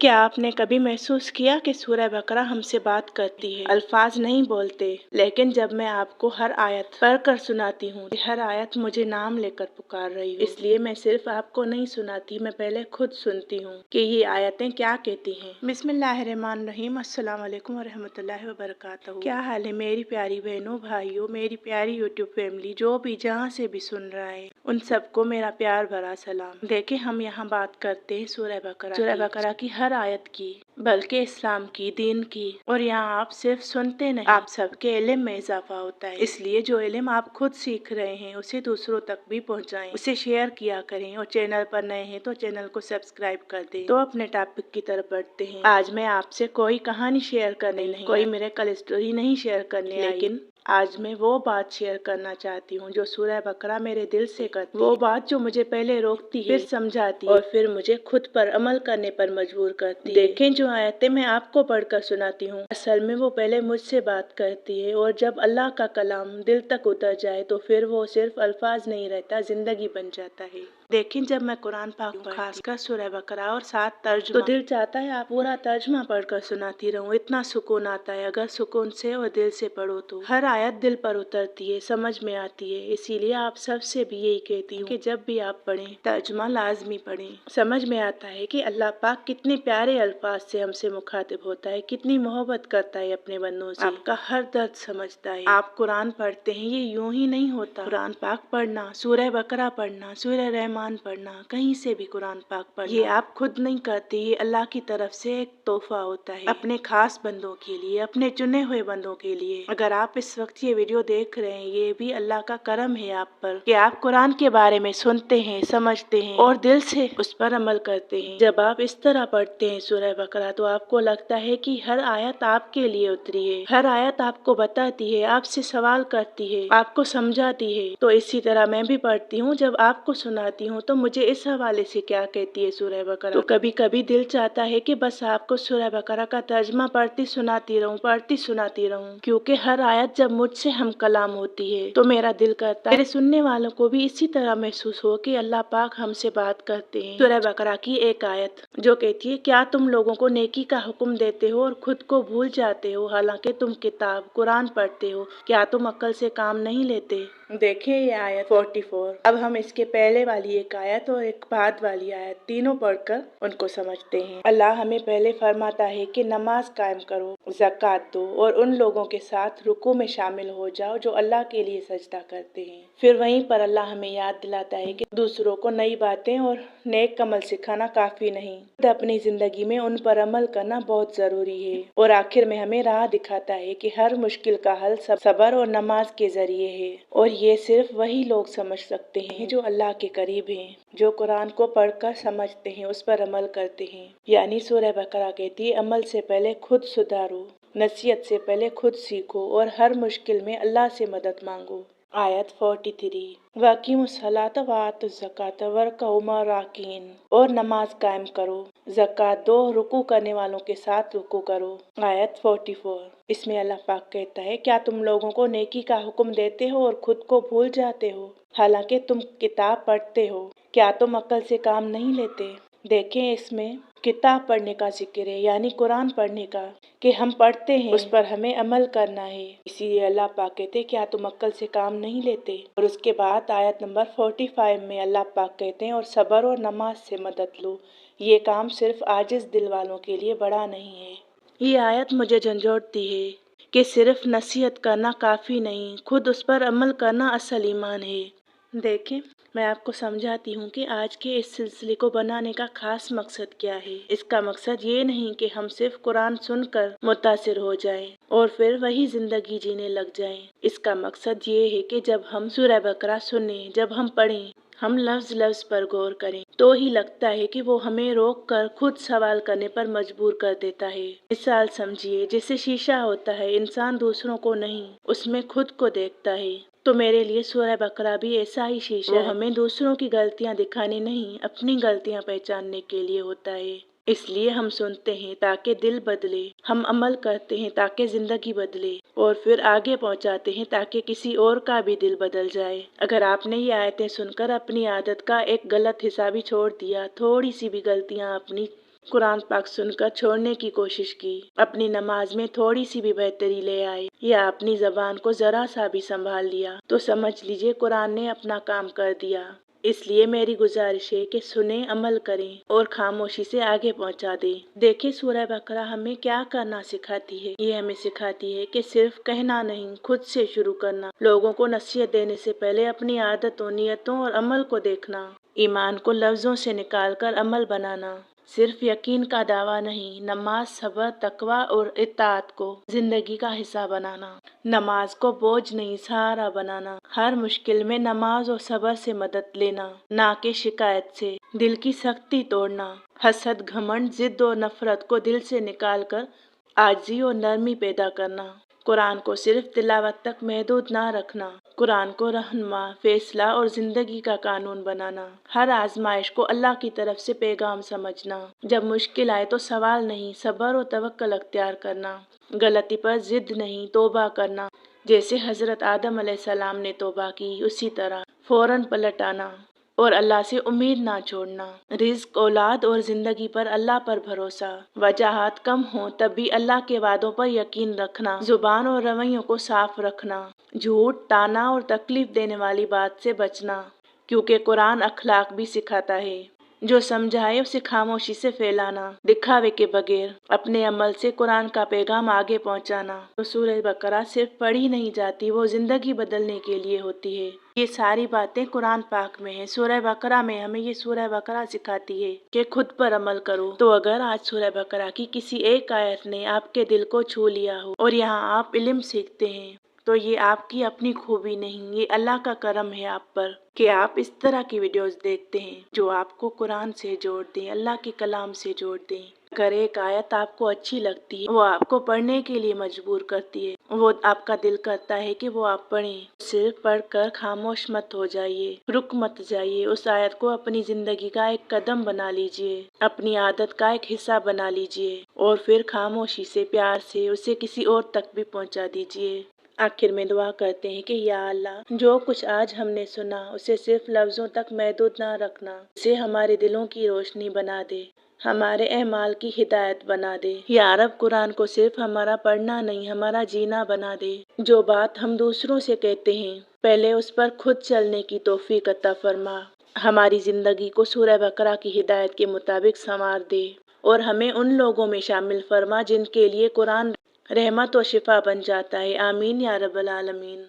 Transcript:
क्या आपने कभी महसूस किया कि सूरह बकरा हमसे बात करती है? अल्फाज नहीं बोलते, लेकिन जब मैं आपको हर आयत पढ़कर सुनाती हूँ, हर आयत मुझे नाम लेकर पुकार रही है। इसलिए मैं सिर्फ आपको नहीं सुनाती, मैं पहले खुद सुनती हूँ कि ये आयतें क्या कहती हैं। बिस्मिल्लाहिर्रहमानिर्रहीम, अस्सलाम वालेकुम वरहमतुल्लाहि वबरकातुहू। क्या हाल है मेरी प्यारी बहनों, भाइयों, मेरी प्यारी यूट्यूब फैमिली, जो भी जहाँ से भी सुन रहा है, उन सबको मेरा प्यार भरा सलाम। देखिए, हम यहाँ बात करते हैं सूरह बकरा की हर आयत की, बल्कि इस्लाम की, दीन की। और यहाँ आप सिर्फ सुनते नहीं, आप सबके इल्म में इजाफा होता है। इसलिए जो इल्म आप खुद सीख रहे हैं उसे दूसरों तक भी पहुँचाएं, उसे शेयर किया करें। और चैनल पर नए हैं तो चैनल को सब्सक्राइब कर दें। तो अपने टॉपिक की तरफ बढ़ते हैं। आज मैं आपसे कोई कहानी शेयर करने नहीं, कोई मिरेकल स्टोरी नहीं शेयर करने, लेकिन आज मैं वो बात शेयर करना चाहती हूँ जो सूरह बकरा मेरे दिल से करती है। वो बात जो मुझे पहले रोकती है, फिर समझाती है, और फिर मुझे खुद पर अमल करने पर मजबूर करती है। देखें, जो आयतें मैं आपको पढ़कर सुनाती हूँ, असल में वो पहले मुझसे बात करती है। और जब अल्लाह का कलाम दिल तक उतर जाए तो फिर वो सिर्फ अल्फाज नहीं रहता, जिंदगी बन जाता है। लेकिन जब मैं कुरान पाक खासकर सूरह बकरा और 7 तर्जुमा, तो दिल चाहता है आप पूरा तर्जुमा पढ़कर सुनाती रहूं। इतना सुकून आता है अगर सुकून से और दिल से पढ़ो तो। हर आयत दिल पर उतरती है, समझ में आती है। इसीलिए आप सबसे भी यही कहती हूँ कि जब भी आप पढ़ें, तर्जुमा लाजमी पढ़ें। समझ में आता है कि अल्लाह पाक कितने प्यारे अल्फाज से हमसे मुखातिब होता है, कितनी मोहब्बत करता है अपने बंदों से, आपका हर दर्द समझता है। आप कुरान पढ़ते हैं, ये यूं ही नहीं होता। कुरान पाक पढ़ना, सूरह बकरा पढ़ना, सूरह रहमान पढ़ना, कहीं से भी कुरान पाक पढ़ना, ये आप खुद नहीं करते, ये अल्लाह की तरफ से एक तोहफा होता है अपने खास बंदों के लिए, अपने चुने हुए बंदों के लिए। अगर आप इस वक्त ये वीडियो देख रहे हैं, ये भी अल्लाह का करम है आप पर कि आप कुरान के बारे में सुनते हैं, समझते हैं और दिल से उस पर अमल करते हैं। जब आप इस तरह पढ़ते हैं सूरह बकरा, तो आपको लगता है कि हर आयत आपके लिए उतरी है, हर आयत आपको बताती है, आपसे सवाल करती है, आपको समझाती है। तो इसी तरह मैं भी पढ़ती हूँ, जब आपको सुनाती हूँ तो मुझे इस हवाले से क्या कहती है सूरह बकरा। तो कभी कभी दिल चाहता है कि बस आपको सूरह बकरा का तर्जुमा पढ़ती सुनाती रहूं, क्योंकि हर आयत जब मुझसे हम कलाम होती है तो मेरा दिल करता है मेरे सुनने वालों को भी इसी तरह महसूस हो कि अल्लाह पाक हमसे बात करते हैं। सूरह बकरा की एक आयत जो कहती है, क्या तुम लोगों को नेकी का हुक्म देते हो और खुद को भूल जाते हो, हालांकि तुम किताब कुरान पढ़ते हो, क्या तुम अक्ल से काम नहीं लेते। देखिए ये आयत 44। अब हम इसके पहले वाली एक आयत और एक बाद वाली आयत तीनों पढ़कर उनको समझते हैं। अल्लाह हमें पहले फरमाता है कि नमाज कायम करो, ज़कात दो और उन लोगों के साथ रुकू में शामिल हो जाओ जो अल्लाह के लिए सजदा करते हैं। फिर वहीं पर अल्लाह हमें याद दिलाता है कि दूसरों को नई बातें और नेक अमल सिखाना काफी नहीं, अपनी जिंदगी में उन पर अमल करना बहुत जरूरी है। और आखिर में हमें राह दिखाता है कि हर मुश्किल का हल सब्र और नमाज के जरिए है। और ये सिर्फ वही लोग समझ सकते हैं जो अल्लाह के करीब हैं, जो कुरान को पढ़कर समझते हैं, उस पर अमल करते हैं। यानी सूरह बकरा कहती है, अमल से पहले खुद सुधारो, नसीहत से पहले खुद सीखो और हर मुश्किल में अल्लाह से मदद मांगो। आयत 43। वाक़िमुस्सलात व आतुज़्ज़कात वरकऊ मअ राकिईन, और नमाज कायम करो, ज़कात दो, रुकू करने वालों के साथ रुकू करो। आयत 44। इसमें अल्लाह पाक कहता है, क्या तुम लोगों को नेकी का हुक्म देते हो और खुद को भूल जाते हो, हालांकि तुम किताब पढ़ते हो, क्या तुम अक्ल से काम नहीं लेते। देखें, इसमें किताब पढ़ने का जिक्र है, यानी कुरान पढ़ने का, कि हम पढ़ते हैं, उस पर हमें अमल करना है। इसीलिए अल्लाह पाक कहते क्या तुम अक्ल से काम नहीं लेते। और उसके बाद आयत नंबर 45 में अल्लाह पाक कहते हैं, और सब्र और नमाज से मदद लो, ये काम सिर्फ आजिज दिल वालों के लिए बड़ा नहीं है। ये आयत मुझे झंझोड़ती है कि सिर्फ नसीहत करना काफी नहीं, खुद उस पर अमल करना असल ईमान है। देखें, मैं आपको समझाती हूँ कि आज के इस सिलसिले को बनाने का खास मकसद क्या है। इसका मकसद ये नहीं कि हम सिर्फ कुरान सुनकर मुतासिर हो जाएं और फिर वही जिंदगी जीने लग जाएं। इसका मकसद ये है कि जब हम सूरह बकरा सुने, जब हम पढ़ें, हम लफ्ज लफ्ज पर गौर करें, तो ही लगता है कि वो हमें रोक कर खुद सवाल करने पर मजबूर कर देता है। मिसाल समझिए, जैसे शीशा होता है, इंसान दूसरों को नहीं, उसमें खुद को देखता है। तो मेरे लिए सूरह बकरा भी ऐसा ही शीशा है, हमें दूसरों की गलतियां दिखाने नहीं, अपनी गलतियां पहचानने के लिए होता है। इसलिए हम सुनते हैं ताकि दिल बदले, हम अमल करते हैं ताकि जिंदगी बदले, और फिर आगे पहुंचाते हैं ताकि किसी और का भी दिल बदल जाए। अगर आपने ये आयतें सुनकर अपनी आदत का एक गलत हिस्सा भी छोड़ दिया, थोड़ी सी भी गलतियां अपनी कुरान पाक सुनकर छोड़ने की कोशिश की, अपनी नमाज में थोड़ी सी भी बेहतरी ले आए या अपनी जबान को जरा सा भी संभाल लिया तो समझ लीजिए कुरान ने अपना काम कर दिया। इसलिए मेरी गुजारिश है कि सुने, अमल करें और खामोशी से आगे पहुंचा दें। देखिए सूरह बकरा हमें क्या करना सिखाती है। ये हमें सिखाती है कि सिर्फ कहना नहीं, खुद से शुरू करना। लोगों को नसीहत देने से पहले अपनी आदतों, नियतों और अमल को देखना। ईमान को लफ्जों से निकालकर अमल बनाना। सिर्फ यकीन का दावा नहीं, नमाज, सब्र, तकवा और इताअत को जिंदगी का हिस्सा बनाना। नमाज को बोझ नहीं, सहारा बनाना। हर मुश्किल में नमाज और सब्र से मदद लेना, ना कि शिकायत से। दिल की सख्ती तोड़ना, हसद, घमंड, जिद और नफरत को दिल से निकालकर आजिज़ी और नरमी पैदा करना। कुरान को सिर्फ तिलावत तक महदूद ना रखना, कुरान को रहनुमा, फैसला और जिंदगी का कानून बनाना। हर आजमाइश को अल्लाह की तरफ से पैगाम समझना। जब मुश्किल आए तो सवाल नहीं, सब्र और तवक्कल अख्तियार करना। गलती पर जिद नहीं, तौबा करना। जैसे हजरत आदम अलैहिस्सलाम ने तौबा की, उसी तरह फौरन पलट आना और अल्लाह से उम्मीद ना छोड़ना। रिज्क, औलाद और जिंदगी पर अल्लाह पर भरोसा। वजाहत कम हो तब भी अल्लाह के वादों पर यकीन रखना। जुबान और रवैयों को साफ रखना। झूठ, ताना और तकलीफ देने वाली बात से बचना, क्योंकि कुरान अखलाक भी सिखाता है। जो समझाए उसे खामोशी से फैलाना, दिखावे के बगैर। अपने अमल से कुरान का पैगाम आगे पहुंचाना। तो सूरह बकरा सिर्फ पढ़ी नहीं जाती, वो जिंदगी बदलने के लिए होती है। ये सारी बातें कुरान पाक में है। सूरह बकरा में हमें ये सूरह बकरा सिखाती है कि खुद पर अमल करो। तो अगर आज सूरह बकरा की किसी एक आयत ने आपके दिल को छू लिया हो और यहाँ आप इल्म सीखते हैं, तो ये आपकी अपनी खूबी नहीं, ये अल्लाह का करम है आप पर कि आप इस तरह की वीडियोस देखते हैं जो आपको कुरान से जोड़ दें, अल्लाह के कलाम से जोड़ दें। अगर एक आयत आपको अच्छी लगती है, वो आपको पढ़ने के लिए मजबूर करती है, वो आपका दिल करता है कि वो आप पढ़ें। सिर्फ पढ़कर खामोश मत हो जाइए, रुक मत जाइए। उस आयत को अपनी जिंदगी का एक कदम बना लीजिए, अपनी आदत का एक हिस्सा बना लीजिए और फिर खामोशी से, प्यार से उसे किसी और तक भी पहुंचा दीजिए। आखिर में दुआ करते हैं कि या अल्लाह, जो कुछ आज हमने सुना उसे सिर्फ लफ्जों तक महदूद ना रखना, उसे हमारे दिलों की रोशनी बना दे, हमारे अहमाल की हिदायत बना दे। या रब, कुरान को सिर्फ हमारा पढ़ना नहीं, हमारा जीना बना दे। जो बात हम दूसरों से कहते हैं, पहले उस पर खुद चलने की तौफीक अता फरमा। हमारी जिंदगी को सूरह बकरा की हिदायत के मुताबिक संवार दे और हमें उन लोगों में शामिल फरमा जिनके लिए कुरान रहमत और शिफा बन जाता है। आमीन या रब्बल आलमीन।